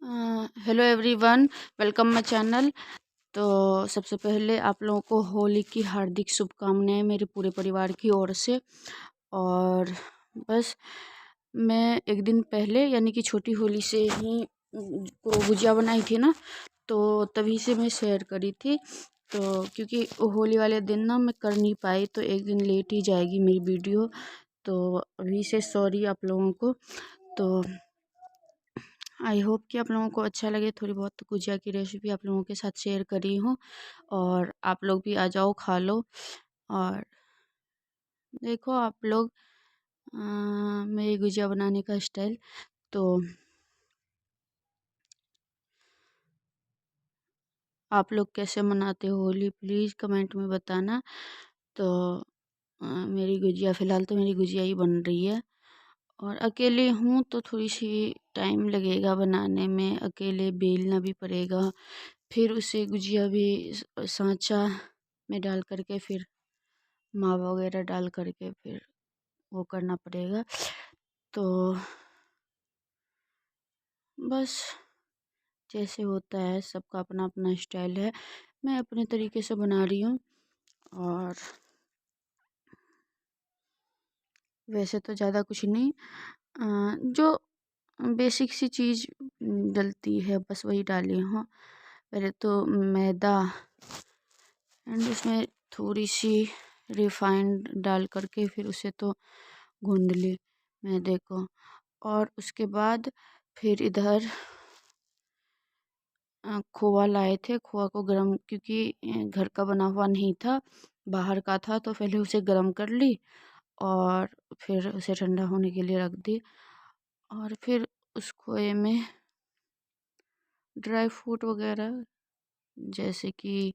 Hello everyone, welcome my channel. तो सबसे पहले आप लोगों को होली की हार्दिक शुभकामनाएं मेरे पूरे परिवार की ओर से। और बस मैं एक दिन पहले यानी कि छोटी होली से ही गुजिया बनाई थी ना, तो तभी से मैं शेयर करी थी। तो क्योंकि होली वाले दिन ना मैं कर नहीं पाई, तो एक दिन लेट ही जाएगी मेरी वीडियो। तो अभी से सॉरी आप लोगों को। तो आई होप कि आप लोगों को अच्छा लगे। थोड़ी बहुत गुजिया की रेसिपी आप लोगों के साथ शेयर करी हूँ, और आप लोग भी आ जाओ, खा लो। और देखो आप लोग मेरी गुजिया बनाने का स्टाइल। तो आप लोग कैसे मनाते हो होली, प्लीज़ कमेंट में बताना। तो मेरी गुजिया फ़िलहाल तो मेरी गुजिया ही बन रही है, और अकेले हूँ तो थोड़ी सी टाइम लगेगा बनाने में। अकेले बेलना भी पड़ेगा, फिर उसे गुजिया भी सांचा में डाल करके, फिर मावा वगैरह डाल करके फिर वो करना पड़ेगा। तो बस जैसे होता है, सबका अपना अपना स्टाइल है। मैं अपने तरीके से बना रही हूँ। और वैसे तो ज़्यादा कुछ नहीं, जो बेसिक सी चीज़ डलती है बस वही डाली हूँ। पहले तो मैदा, एंड उसमें थोड़ी सी रिफाइंड डाल करके फिर उसे तो गूंद ली मैदे को। और उसके बाद फिर इधर खोआ लाए थे। खोआ को गरम, क्योंकि घर का बना हुआ नहीं था, बाहर का था, तो पहले उसे गरम कर ली और फिर उसे ठंडा होने के लिए रख दी। और फिर उस खोए में ड्राई फ्रूट वगैरह, जैसे कि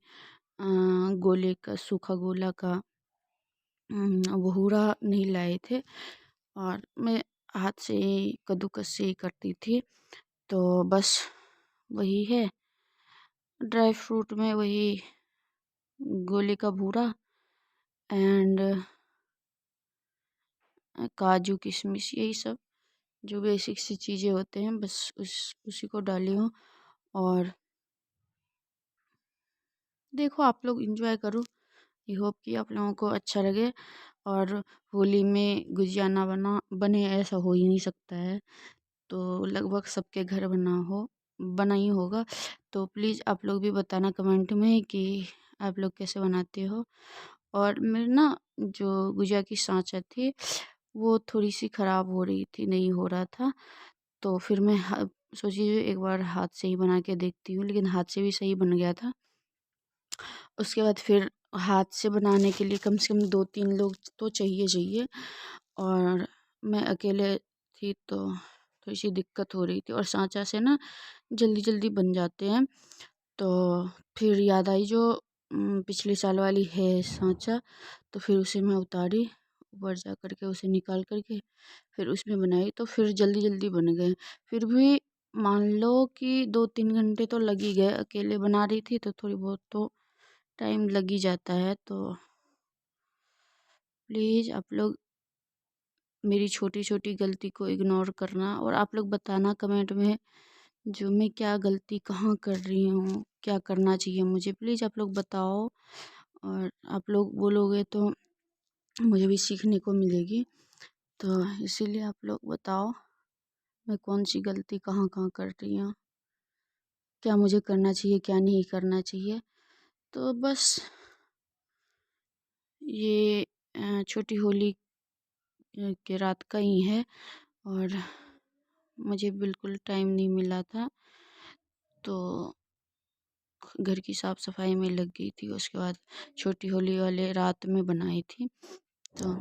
गोले का, सूखा गोला का भूरा नहीं लाए थे, और मैं हाथ से ही कद्दूकस से ही करती थी। तो बस वही है, ड्राई फ्रूट में वही गोले का भूरा एंड काजू किशमिश, यही सब जो बेसिक सी चीज़ें होते हैं, बस उसी को डाली हूँ। और देखो आप लोग इंजॉय करो। आई होप कि आप लोगों को अच्छा लगे। और होली में गुजिया ना बने ऐसा हो ही नहीं सकता है। तो लगभग सबके घर बना ही होगा। तो प्लीज़ आप लोग भी बताना कमेंट में कि आप लोग कैसे बनाते हो। और मेरे ना जो गुजिया की सांचा थी, वो थोड़ी सी ख़राब हो रही थी, नहीं हो रहा था। तो फिर मैं सोची एक बार हाथ से ही बना के देखती हूँ, लेकिन हाथ से भी सही बन गया था। उसके बाद फिर हाथ से बनाने के लिए कम से कम 2-3 लोग तो चाहिए। और मैं अकेले थी, तो थोड़ी सी दिक्कत हो रही थी। और सांचा से ना जल्दी जल्दी बन जाते हैं। तो फिर याद आई जो पिछले साल वाली है सांचा, तो फिर उसे मैं उतारी, ऊपर जा करके उसे निकाल करके फिर उसमें बनाई, तो फिर जल्दी जल्दी बन गए। फिर भी मान लो कि 2-3 घंटे तो लग ही गए। अकेले बना रही थी तो थोड़ी बहुत तो टाइम लग ही जाता है। तो प्लीज़ आप लोग मेरी छोटी छोटी गलती को इग्नोर करना, और आप लोग बताना कमेंट में जो मैं क्या गलती कहाँ कर रही हूँ, क्या करना चाहिए मुझे, प्लीज़ आप लोग बताओ। और आप लोग बोलोगे तो मुझे भी सीखने को मिलेगी। तो इसीलिए आप लोग बताओ मैं कौन सी गलती कहाँ कहाँ कर रही हूँ, क्या मुझे करना चाहिए, क्या नहीं करना चाहिए। तो बस ये छोटी होली के रात का ही है, और मुझे बिल्कुल टाइम नहीं मिला था, तो घर की साफ़ सफाई में लग गई थी। उसके बाद छोटी होली वाले रात में बनाई थी। तो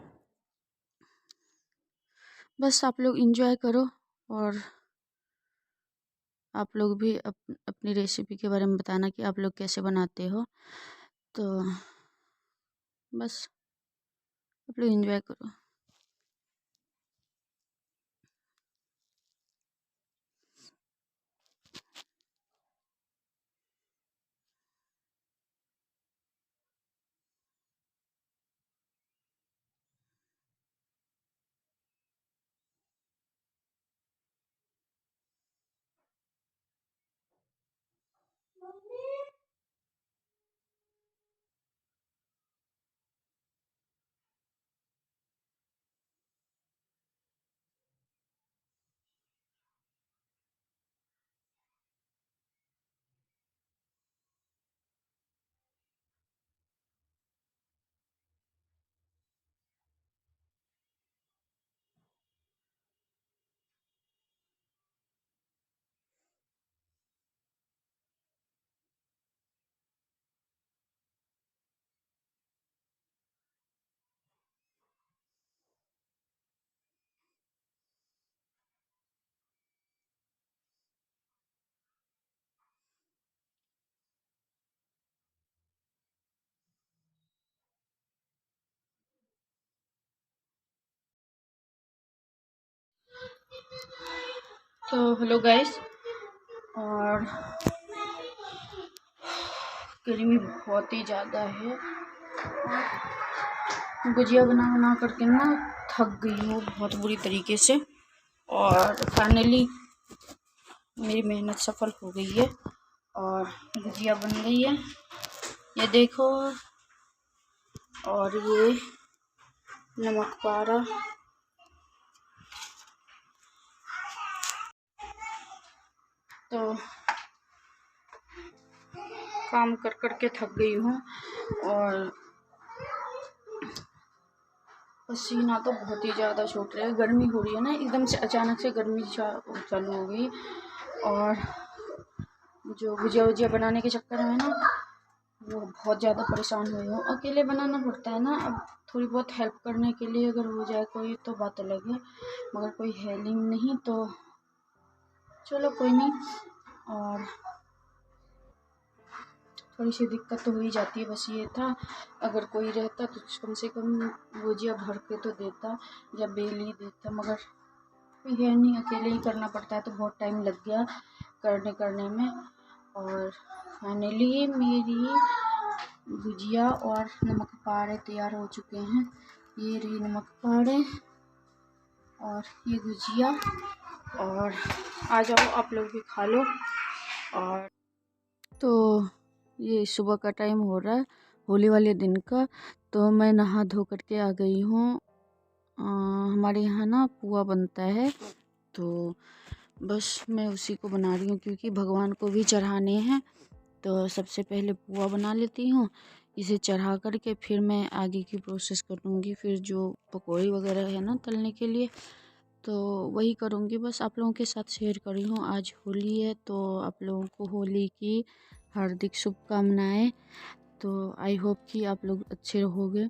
बस आप लोग इंजॉय करो, और आप लोग भी अपनी रेसिपी के बारे में बताना कि आप लोग कैसे बनाते हो। तो बस आप लोग इंजॉय करो। तो हेलो गाइस। और गर्मी बहुत ही ज़्यादा है और गुजिया बना बना करके ना थक गई हूँ बहुत बुरी तरीके से। और फाइनली मेरी मेहनत सफल हो गई है और गुजिया बन गई है, ये देखो। और ये नमक पारा। तो काम कर कर के थक गई हूँ और पसीना तो बहुत ही ज़्यादा छूट रहा है। गर्मी हो रही है ना, एकदम से अचानक से गर्मी चालू हो गई। और जो गुजिया वुजिया बनाने के चक्कर में ना वो बहुत ज़्यादा परेशान हुई हूँ। अकेले बनाना पड़ता है ना, अब थोड़ी बहुत हेल्प करने के लिए अगर हो जाए कोई तो बात अलग है, मगर कोई है नहीं तो चलो कोई नहीं। और थोड़ी सी दिक्कत तो हो ही जाती है, बस ये था अगर कोई रहता तो कम से कम गुजिया भर के तो देता या बेल ही देता, मगर कोई है नहीं, अकेले ही करना पड़ता है तो बहुत टाइम लग गया करने में। और फाइनली मेरी गुजिया और नमक पारे तैयार हो चुके हैं। ये रही नमक पारे और ये गुजिया। और आ जाओ आप लोग भी खा लो। और तो ये सुबह का टाइम हो रहा है होली वाले दिन का, तो मैं नहा धो करके आ गई हूँ। हमारे यहाँ ना पुआ बनता है, तो बस मैं उसी को बना रही हूँ क्योंकि भगवान को भी चढ़ाने हैं। तो सबसे पहले पुआ बना लेती हूँ, इसे चढ़ा करके फिर मैं आगे की प्रोसेस करूँगी। फिर जो पकौड़ी वगैरह है ना तलने के लिए, तो वही करूँगी। बस आप लोगों के साथ शेयर कर रही हूँ। आज होली है तो आप लोगों को होली की हार्दिक शुभकामनाएं। तो आई होप कि आप लोग अच्छे रहोगे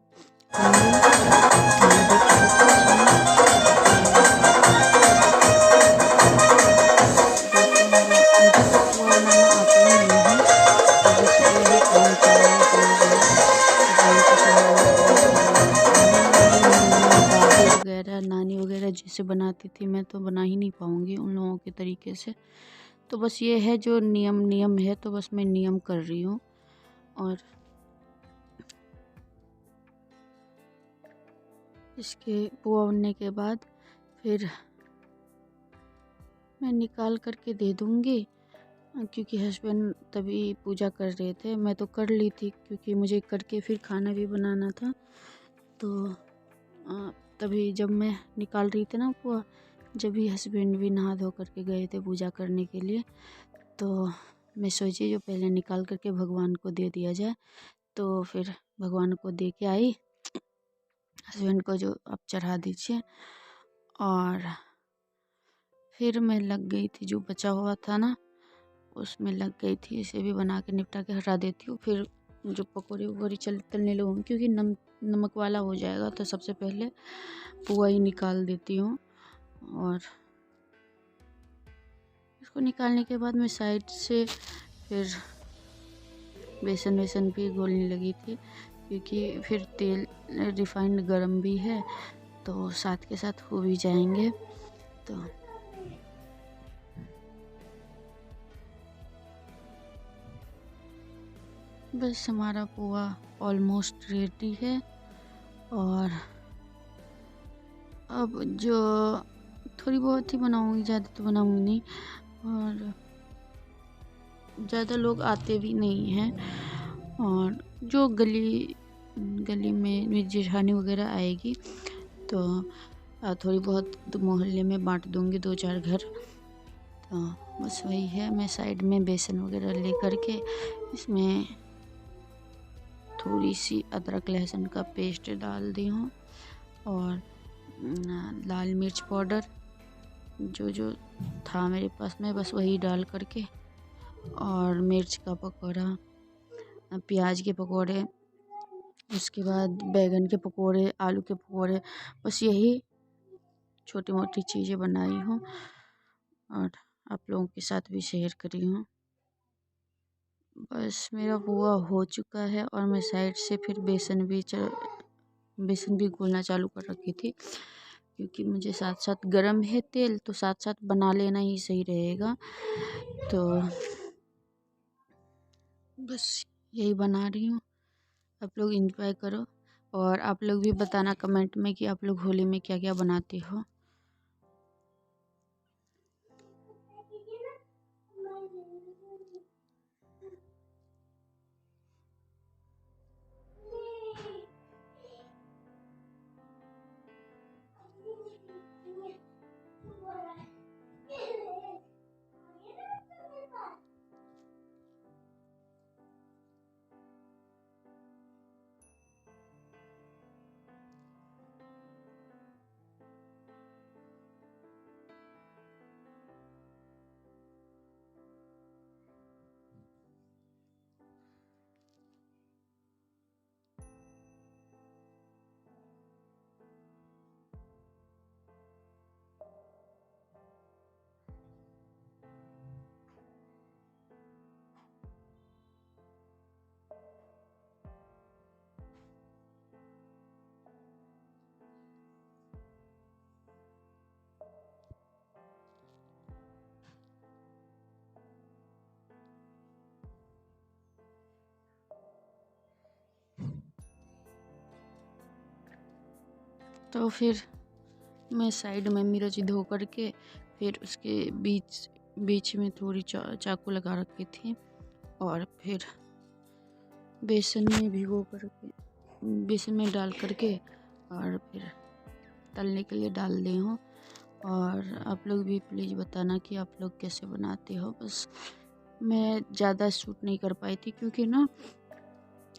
वगैरह नानी वगैरह जैसे बनाती थी, मैं तो बना ही नहीं पाऊंगी उन लोगों के तरीके से। तो बस ये है जो नियम है, तो बस मैं नियम कर रही हूँ। और इसके पुआ बनने के बाद फिर मैं निकाल करके दे दूँगी, क्योंकि हस्बैंड तभी पूजा कर रहे थे। मैं तो कर ली थी क्योंकि मुझे करके फिर खाना भी बनाना था। तो तभी जब मैं निकाल रही थी ना पुआ, जब भी हस्बैंड भी नहा धो करके गए थे पूजा करने के लिए, तो मैं सोची जो पहले निकाल करके भगवान को दे दिया जाए। तो फिर भगवान को दे के आई, हस्बैंड को जो आप चढ़ा दीजिए। और फिर मैं लग गई थी, जो बचा हुआ था ना उसमें लग गई थी। इसे भी बना के निपटा के हटा देती हूँ, फिर जो पकौड़ी वकौड़ी तलने लगूँगी क्योंकि नमक वाला हो जाएगा। तो सबसे पहले पुआ ही निकाल देती हूँ। और इसको निकालने के बाद मैं साइड से फिर बेसन भी घोलने लगी थी, क्योंकि फिर तेल रिफाइंड गरम भी है तो साथ के साथ हो भी जाएंगे। तो बस हमारा पुआ ऑलमोस्ट रेडी है। और अब जो थोड़ी बहुत ही बनाऊंगी, ज़्यादा तो बनाऊंगी नहीं। और ज़्यादा लोग आते भी नहीं हैं, और जो गली में मेरी जेठानी वगैरह आएगी तो थोड़ी बहुत तो मोहल्ले में बांट दूंगी, 2-4 घर। तो बस वही है। मैं साइड में बेसन वगैरह ले करके इसमें थोड़ी सी अदरक लहसुन का पेस्ट डाल दी हूँ, और लाल मिर्च पाउडर जो था मेरे पास में बस वही डाल करके, और मिर्च का पकौड़ा, प्याज के पकौड़े, उसके बाद बैगन के पकौड़े, आलू के पकौड़े, बस यही छोटी मोटी चीज़ें बनाई हूँ और आप लोगों के साथ भी शेयर करी हूँ। बस मेरा पुआ हो चुका है और मैं साइड से फिर बेसन भी घोलना चालू कर रखी थी। क्योंकि मुझे साथ साथ गरम है तेल, तो साथ साथ बना लेना ही सही रहेगा। तो बस यही बना रही हूँ, आप लोग एंजॉय करो। और आप लोग भी बताना कमेंट में कि आप लोग होली में क्या क्या बनाते हो। तो फिर मैं साइड में मिर्च धो करके फिर उसके बीच बीच में थोड़ी चाकू लगा रखी थी, और फिर बेसन में भिगो करके बेसन में डाल करके और फिर तलने के लिए डाल दी हूँ। और आप लोग भी प्लीज़ बताना कि आप लोग कैसे बनाते हो। बस मैं ज़्यादा शूट नहीं कर पाई थी क्योंकि ना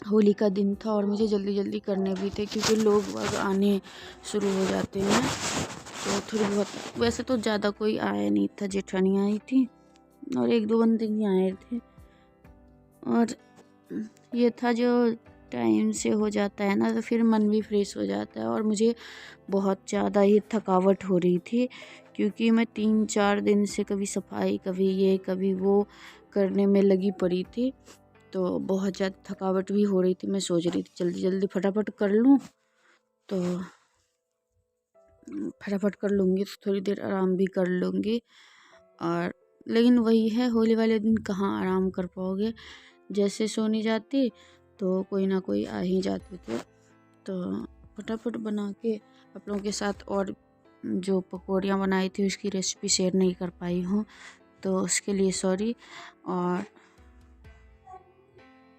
होली का दिन था और मुझे जल्दी जल्दी करने भी थे, क्योंकि लोग वग आने शुरू हो जाते हैं। तो थोड़ी बहुत, वैसे तो ज़्यादा कोई आया नहीं था, जेठानी आई थी और एक दो बंदे ही आए थे। और ये था जो टाइम से हो जाता है ना, तो फिर मन भी फ्रेश हो जाता है। और मुझे बहुत ज़्यादा ही थकावट हो रही थी, क्योंकि मैं 3-4 दिन से कभी सफाई कभी ये कभी वो करने में लगी पड़ी थी। तो बहुत ज़्यादा थकावट भी हो रही थी। मैं सोच रही थी जल्दी जल्दी फटाफट कर लूँ, तो फटाफट कर लूँगी तो थोड़ी देर आराम भी कर लूँगी। और लेकिन वही है, होली वाले दिन कहाँ आराम कर पाओगे। जैसे सोने जाती तो कोई ना कोई आ ही जाते थे। तो फटाफट बना के आप लोगों के साथ, और जो पकौड़ियाँ बनाई थी उसकी रेसिपी शेयर नहीं कर पाई हूँ, तो उसके लिए सॉरी। और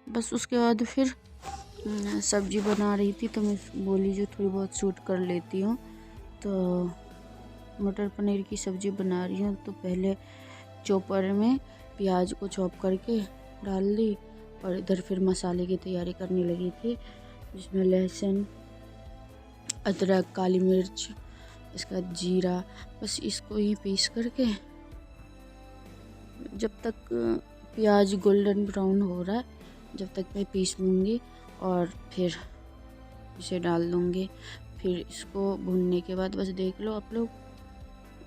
बस उसके बाद फिर सब्जी बना रही थी, तो मैं बोली जो थोड़ी बहुत शूट कर लेती हूँ। तो मटर पनीर की सब्ज़ी बना रही हूँ, तो पहले चॉपर में प्याज को चॉप करके डाल दी, और इधर फिर मसाले की तैयारी करने लगी थी, जिसमें लहसुन, अदरक, काली मिर्च, इसका जीरा, बस इसको ही पीस करके जब तक प्याज गोल्डन ब्राउन हो रहा है जब तक मैं पीस लूँगी, और फिर इसे डाल दूँगी। फिर इसको भूनने के बाद बस देख लो आप लोग,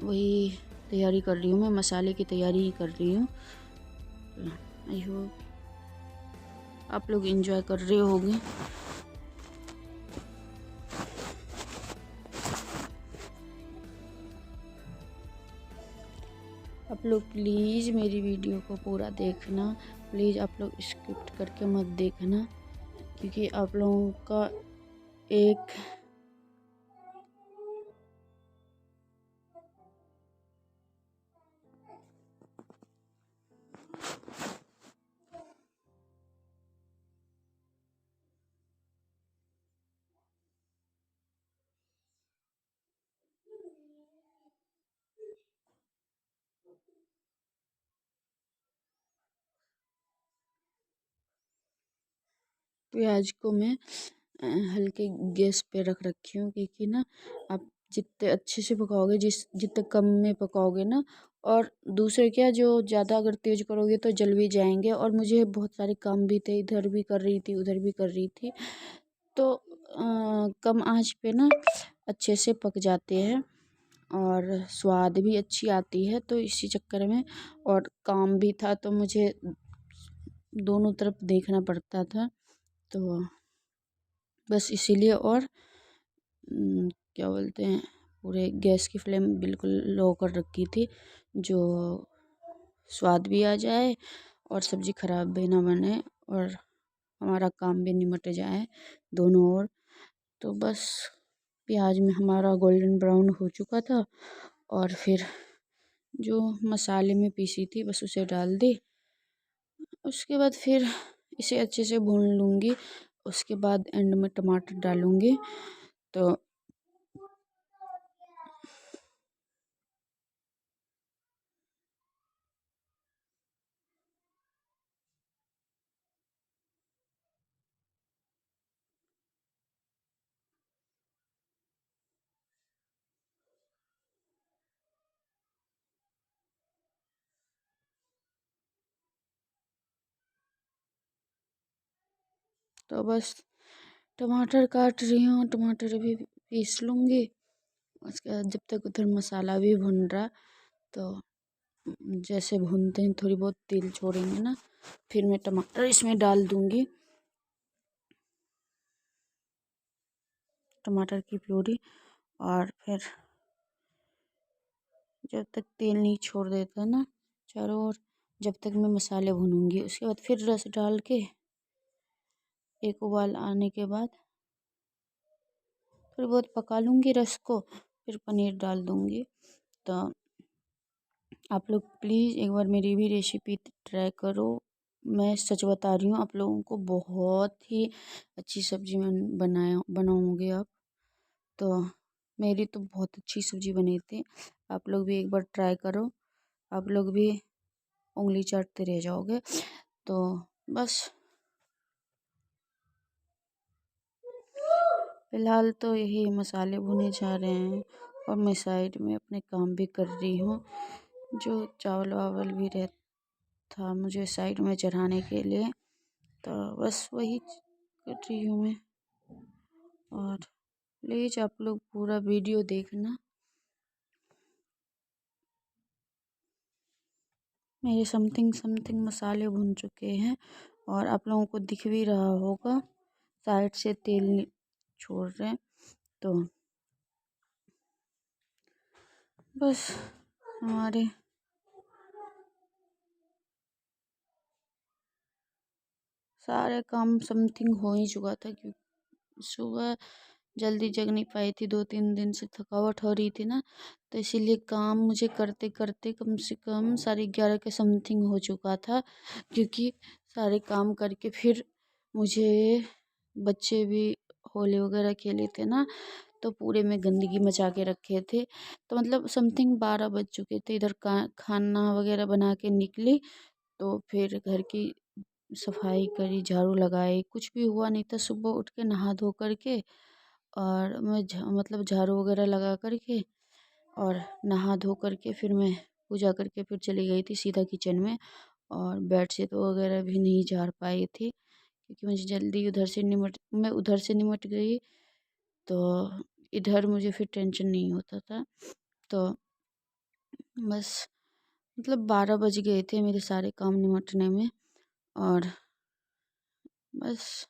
वही तैयारी कर रही हूँ मैं, मसाले की तैयारी ही कर रही हूँ। आई होप आप लोग एंजॉय कर रहे होंगे। आप लोग प्लीज़ मेरी वीडियो को पूरा देखना, प्लीज़ आप लोग स्किप करके मत देखना, क्योंकि आप लोगों का एक प्याज को मैं हल्के गैस पे रख रखी हूँ, क्योंकि ना आप जितने अच्छे से पकाओगे, जितने कम में पकाओगे ना, और दूसरे क्या, जो ज़्यादा अगर तेज़ करोगे तो जल भी जाएंगे। और मुझे बहुत सारे काम भी थे, इधर भी कर रही थी उधर भी कर रही थी, तो कम आंच पे ना अच्छे से पक जाते हैं और स्वाद भी अच्छी आती है। तो इसी चक्कर में, और काम भी था तो मुझे दोनों तरफ देखना पड़ता था, तो बस इसीलिए। और क्या बोलते हैं, पूरे गैस की फ्लेम बिल्कुल लो कर रखी थी, जो स्वाद भी आ जाए और सब्ज़ी ख़राब भी ना बने और हमारा काम भी निमट जाए दोनों ओर। तो बस प्याज में हमारा गोल्डन ब्राउन हो चुका था और फिर जो मसाले में पीसी थी बस उसे डाल दी। उसके बाद फिर इसे अच्छे से भून लूँगी। उसके बाद एंड में टमाटर डालूँगी। तो बस टमाटर काट रही हूँ, टमाटर भी पीस लूँगी। उसके बाद जब तक उधर मसाला भी भुन रहा, तो जैसे भूनते हैं थोड़ी बहुत तेल छोड़ेंगे ना, फिर मैं टमाटर इसमें डाल दूँगी, टमाटर की प्यूरी। और फिर जब तक तेल नहीं छोड़ देता ना चारों ओर, जब तक मैं मसाले भूनूंगी। उसके बाद फिर रस डाल के एक उबाल आने के बाद थोड़ी बहुत पका लूँगी रस को, फिर पनीर डाल दूँगी। तो आप लोग प्लीज़ एक बार मेरी भी रेसिपी ट्राई करो। मैं सच बता रही हूँ, आप लोगों को बहुत ही अच्छी सब्ज़ी मैं बनाऊँगी आप। तो मेरी तो बहुत अच्छी सब्ज़ी बनी थी। आप लोग भी एक बार ट्राई करो, आप लोग भी उंगली चाटते रह जाओगे। तो बस फिलहाल तो यही मसाले भुने जा रहे हैं और मैं साइड में अपने काम भी कर रही हूँ। जो चावल वावल भी रहता था मुझे साइड में चढ़ाने के लिए, तो बस वही कर रही हूँ मैं। और प्लीज़ आप लोग पूरा वीडियो देखना। मेरे समथिंग समथिंग मसाले भुन चुके हैं और आप लोगों को दिख भी रहा होगा साइड से तेल छोड़ रहे हैं। तो बस हमारे सारे काम समथिंग हो ही चुका था, क्योंकि सुबह जल्दी जग नहीं पाई थी, 2-3 दिन से थकावट हो रही थी ना, तो इसीलिए काम मुझे करते करते कम से कम 11:30 के समथिंग हो चुका था। क्योंकि सारे काम करके फिर मुझे बच्चे भी होली वगैरह खेले थे ना, तो पूरे में गंदगी मचा के रखे थे। तो मतलब समथिंग 12 बज चुके थे। इधर खाना वगैरह बना के निकली, तो फिर घर की सफाई करी, झाड़ू लगाई, कुछ भी हुआ नहीं था। सुबह उठ के नहा धो करके और मैं मतलब झाड़ू वगैरह लगा करके और नहा धो करके फिर मैं पूजा करके फिर चली गई थी सीधा किचन में। और बेडशीट वगैरह भी नहीं झाड़ पाई थी, क्योंकि मुझे जल्दी उधर से निमट गई, तो इधर मुझे फिर टेंशन नहीं होता था। तो बस मतलब 12 बज गए थे मेरे सारे काम निमटने में। और बस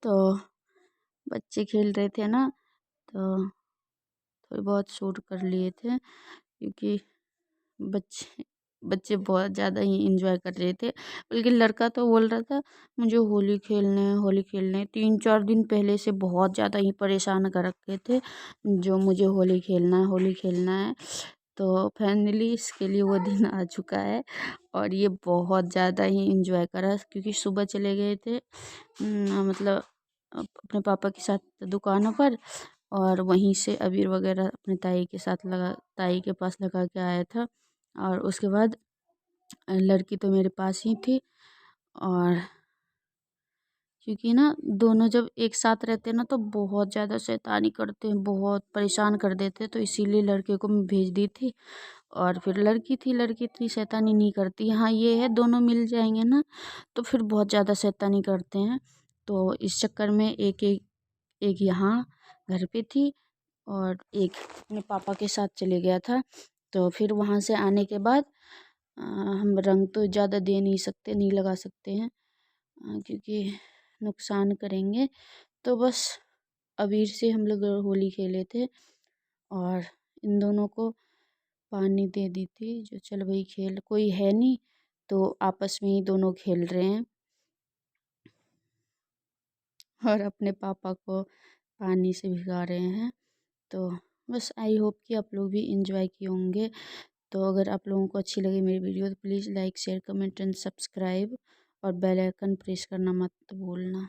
तो बच्चे खेल रहे थे ना, तो थोड़ी बहुत शूट कर लिए थे, क्योंकि बच्चे बच्चे बहुत ज़्यादा ही इंजॉय कर रहे थे। बल्कि लड़का तो बोल रहा था मुझे होली खेलना है, होली खेलना है। 3-4 दिन पहले से बहुत ज़्यादा ही परेशान कर रखे थे, जो मुझे होली खेलना है, होली खेलना है। तो फाइनली इसके लिए वो दिन आ चुका है और ये बहुत ज़्यादा ही इंजॉय करा, क्योंकि सुबह चले गए थे मतलब अपने पापा के साथ दुकानों पर। और वहीं से अबीर वगैरह अपने ताई के पास लगा के आया था। और उसके बाद लड़की तो मेरे पास ही थी। और क्योंकि ना दोनों जब एक साथ रहते हैं ना तो बहुत ज़्यादा शैतानी करते हैं, बहुत परेशान कर देते हैं, तो इसीलिए लड़के को मैं भेज दी थी। और फिर लड़की इतनी शैतानी नहीं करती। हाँ ये है, दोनों मिल जाएंगे ना तो फिर बहुत ज़्यादा शैतानी करते हैं। तो इस चक्कर में एक एक एक यहाँ घर पे थी और एक अपने पापा के साथ चले गया था। तो फिर वहाँ से आने के बाद हम रंग तो ज़्यादा दे नहीं सकते, नहीं लगा सकते हैं, क्योंकि नुकसान करेंगे। तो बस अबीर से हम लोग होली खेले थे और इन दोनों को पानी दे दी थी। जो चल भाई खेल, कोई है नहीं तो आपस में ही दोनों खेल रहे हैं और अपने पापा को पानी से भिगा रहे हैं। तो बस आई होप कि आप लोग भी इंजॉय किए होंगे। तो अगर आप लोगों को अच्छी लगी मेरी वीडियो तो please like share comment and subscribe और बेल आइकन प्रेस करना मत भूलना।